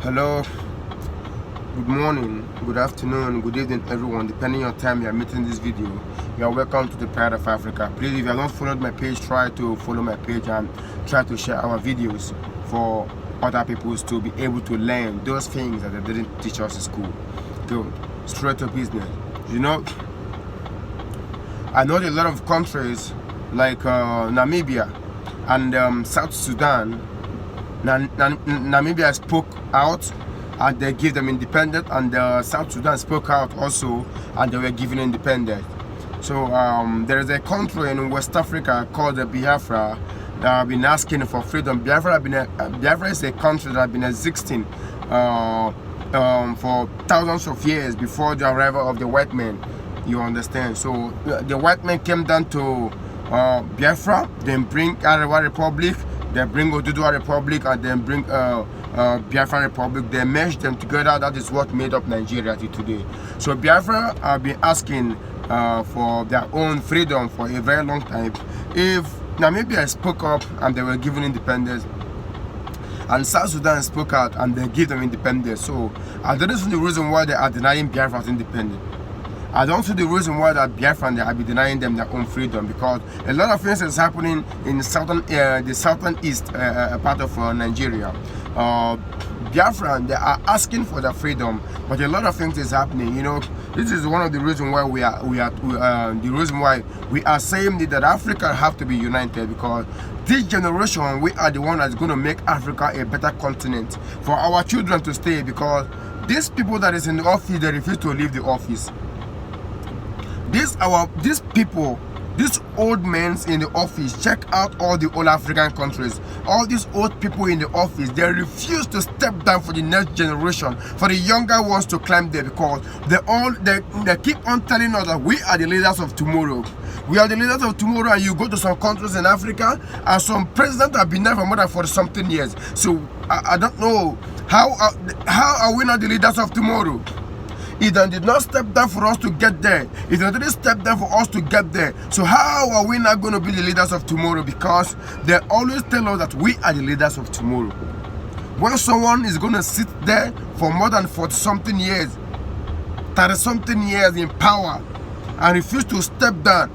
Hello, good morning, good afternoon, good evening, everyone. Depending on time you are meeting this video, you are welcome to the Pride of Africa. Please, if you have not followed my page, try to follow my page and try to share our videos for other people to be able to learn those things that they didn't teach us in school. So, straight to business. You know, I know a lot of countries like Namibia and South Sudan. Namibia spoke out and they gave them independence, and South Sudan spoke out also and they were given independence. So there is a country in West Africa called the BIAFRA that have been asking for freedom. Biafra is a country that has been existing for thousands of years before the arrival of the white men. You understand? So the white men came down to Biafra, then bring Arewa Republic, they bring Oduduwa Republic, and then bring Biafra Republic. They merged them together. That is what made up Nigeria till today. So Biafra have been asking for their own freedom for a very long time. If Namibia spoke up and they were given independence, and South Sudan spoke out and they give them independence, so I don't see the reason why they are denying Biafra's independence. I don't see the reason why that Biafran they are be denying them their own freedom, because a lot of things is happening in the southern east part of Nigeria. Biafran they are asking for their freedom, but a lot of things is happening. You know, this is one of the reasons why we are saying that Africa have to be united, because this generation we are the one that's going to make Africa a better continent for our children to stay, because these people that is in the office, they refuse to leave the office. These people, these old men in the office, check out all the old African countries. All these old people in the office, they refuse to step down for the next generation, for the younger ones to climb there, because they keep on telling us that we are the leaders of tomorrow. We are the leaders of tomorrow, and you go to some countries in Africa, and some presidents have been there for more than 40-something years. So I don't know how are we not the leaders of tomorrow? If they did not step down for us to get there, if they didn't step down for us to get there, so how are we not going to be the leaders of tomorrow? Because they always tell us that we are the leaders of tomorrow. When someone is going to sit there for more than 40-something years, 30-something years in power, and refuse to step down,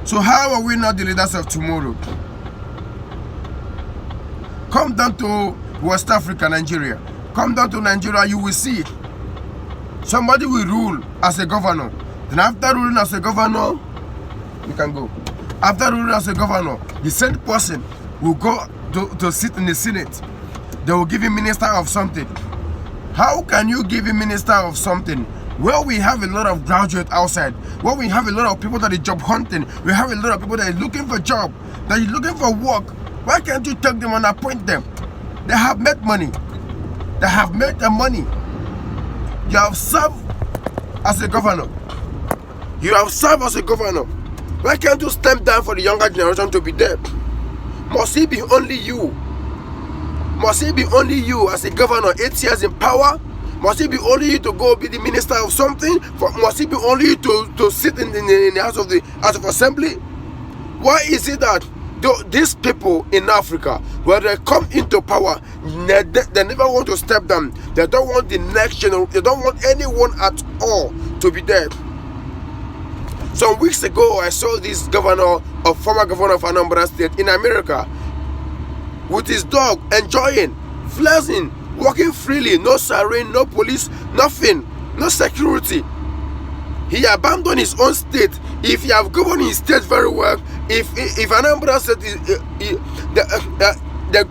so how are we not the leaders of tomorrow? Come down to West Africa, Nigeria. Come down to Nigeria, you will see somebody will rule as a governor. Then after ruling as a governor, you can go. After ruling as a governor, the same person will go to sit in the Senate. They will give him minister of something. How can you give him minister of something? Well, we have a lot of graduates outside. Well, we have a lot of people that are job hunting. We have a lot of people that are looking for job, that are looking for work. Why can't you take them and appoint them? They have made money. They have made the money. You have served as a governor. You have served as a governor. Why can't you step down for the younger generation to be there? Must it be only you? Must it be only you as a governor, 8 years in power? Must it be only you to go be the minister of something? Must it be only you to sit in the House of Assembly? Why is it that these people in Africa, when they come into power, they never want to step down? They don't want the next generation. They don't want anyone at all to be there. Some weeks ago, I saw this former governor of Anambra State in America, with his dog, enjoying, flexing, walking freely, no siren, no police, nothing, no security. He abandoned his own state. If he have governed his state very well, if Anambra State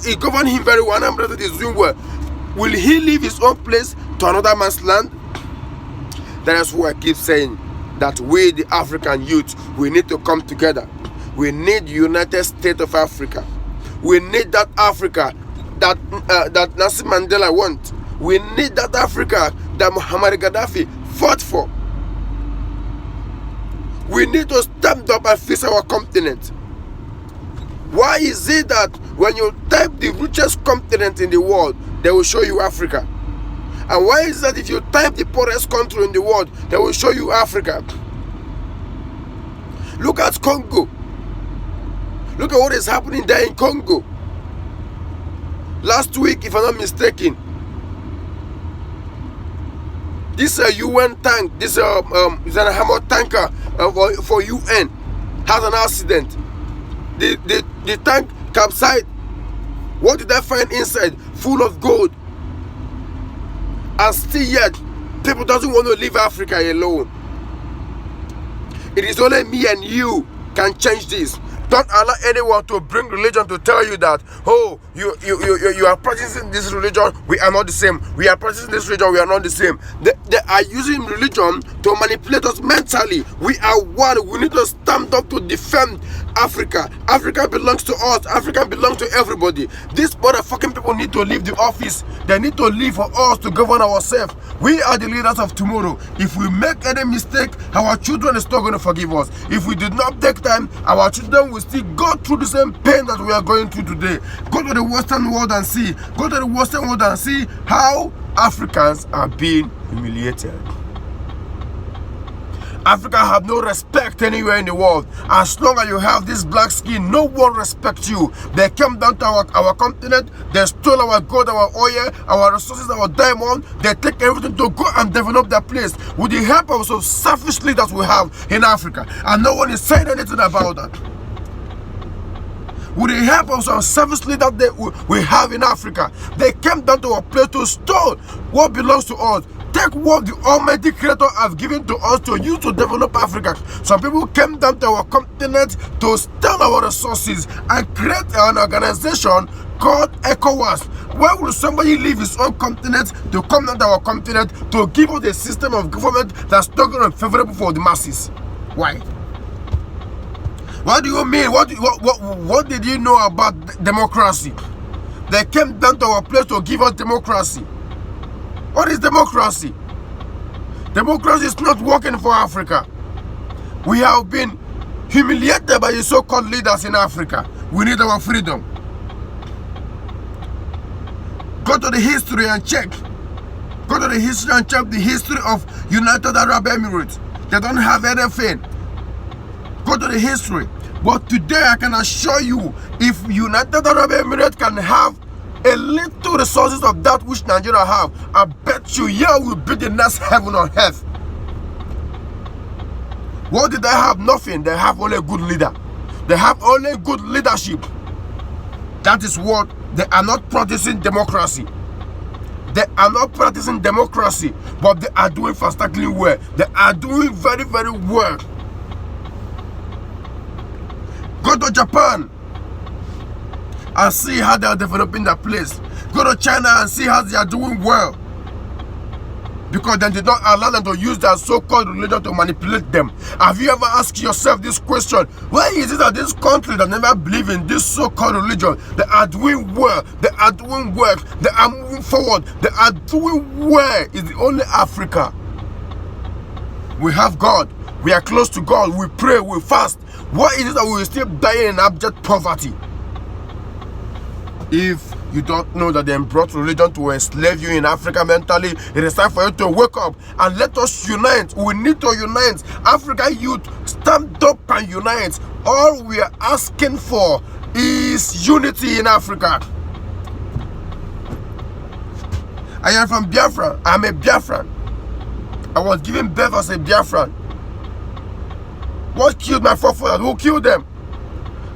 he governed him very well, Anambra State is doing well, will he leave his own place to another man's land? That is why I keep saying that we, the African youth, we need to come together. We need United States of Africa. We need that Africa that Nelson Mandela wants. We need that Africa that Muhammad Gaddafi fought for. We need to stand up and face our continent. Why is it that when you type the richest continent in the world, they will show you Africa? And why is that if you type the poorest country in the world, they will show you Africa? Look at Congo. Look at what is happening there in Congo. Last week, if I'm not mistaken, this UN tank, this is an hammer tanker for UN, has an accident. The tank capsized. What did I find inside? Full of gold. And still yet, people doesn't want to leave Africa alone. It is only me and you can change this. Don't allow anyone to bring religion to tell you that, oh, you are practicing this religion, we are not the same. We are practicing this religion, we are not the same. They are using religion to manipulate us mentally. We are one. We need to stand up to defend Africa. Africa belongs to us. Africa belongs to everybody. These motherfucking people need to leave the office. They need to leave for us to govern ourselves. We are the leaders of tomorrow. If we make any mistake, our children is not going to forgive us. If we did not take time, our children will still go through the same pain that we are going through today. Go to the Western world and see. Go to the Western world and see how Africans are being humiliated. Africa have no respect anywhere in the world. As long as you have this black skin, no one respects you. They came down to our continent, they stole our gold, our oil, our resources, our diamond. They take everything to go and develop their place with the help of some selfish leaders we have in Africa. And no one is saying anything about that. With the help of some selfish leaders that we have in Africa, they came down to our place to steal what belongs to us. Take what the Almighty Creator has given to us to use to develop Africa. Some people came down to our continent to steal our resources and create an organization called ECOWAS. Why will somebody leave his own continent to come down to our continent to give us a system of government that's not going to be favorable for the masses? Why? What do you mean? What did you know about democracy? They came down to our place to give us democracy. What is democracy? Democracy is not working for Africa. We have been humiliated by the so-called leaders in Africa. We need our freedom. Go to the history and check. Go to the history and check the history of United Arab Emirates. They don't have anything. Go to the history. But today I can assure you, if United Arab Emirates can have a little resources of that which Nigeria have, I bet you here will be the next heaven on earth. What did they have? Nothing. They have only a good leader. They have only good leadership. That is what they are not practicing democracy. They are not practicing democracy, but they are doing fantastically well. They are doing very, very well. Go to Japan and see how they are developing their place. Go to China and see how they are doing well. Because they did not allow them to use their so-called religion to manipulate them. Have you ever asked yourself this question? Why is it that this country that never believe in this so-called religion, they are doing well, they are doing work, they are moving forward, they are doing well? It's the only Africa. We have God. We are close to God. We pray, we fast. Why is it that we will still die in abject poverty? If you don't know that they brought religion to enslave you in Africa mentally, it is time for you to wake up and let us unite. We need to unite. African youth, stand up and unite. All we are asking for is unity in Africa. I am from Biafra. I am a Biafran. I was given birth as a Biafran. What killed my forefathers? Who killed them?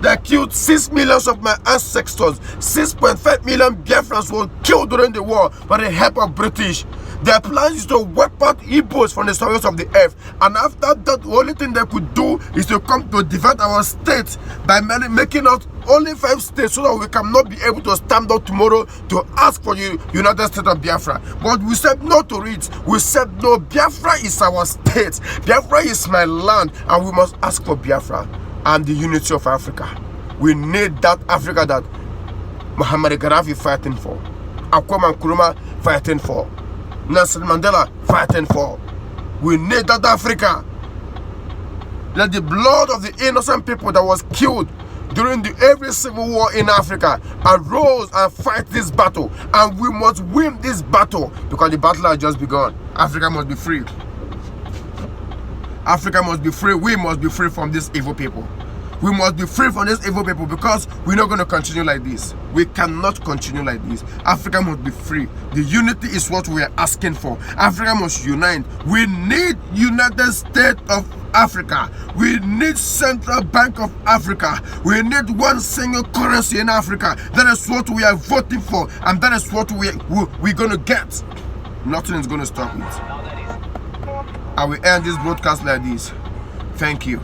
They killed 6 million of my ancestors. 6.5 million Biafrans were killed during the war by the help of British. Their plan is to wipe out Igbos from the surface of the earth. And after that, the only thing they could do is to come to divide our state by making us only 5 states so that we cannot be able to stand up tomorrow to ask for the United States of Biafra. But we said no to it. We said no, Biafra is our state. Biafra is my land, and we must ask for Biafra and the unity of Africa. We need that Africa that Muhammad Gaddafi fighting for, Kwame Nkrumah fighting for, Nelson Mandela fighting for. We need that Africa. Let the blood of the innocent people that was killed during every civil war in Africa arose and fight this battle. And we must win this battle, because the battle has just begun. Africa must be free. Africa must be free. We must be free from these evil people. We must be free from these evil people, because we're not going to continue like this. We cannot continue like this. Africa must be free. The unity is what we are asking for. Africa must unite. We need United States of Africa. We need Central Bank of Africa. We need one single currency in Africa. That is what we are voting for, and that is what we're going to get. Nothing is going to stop it. I will end this broadcast like this. Thank you.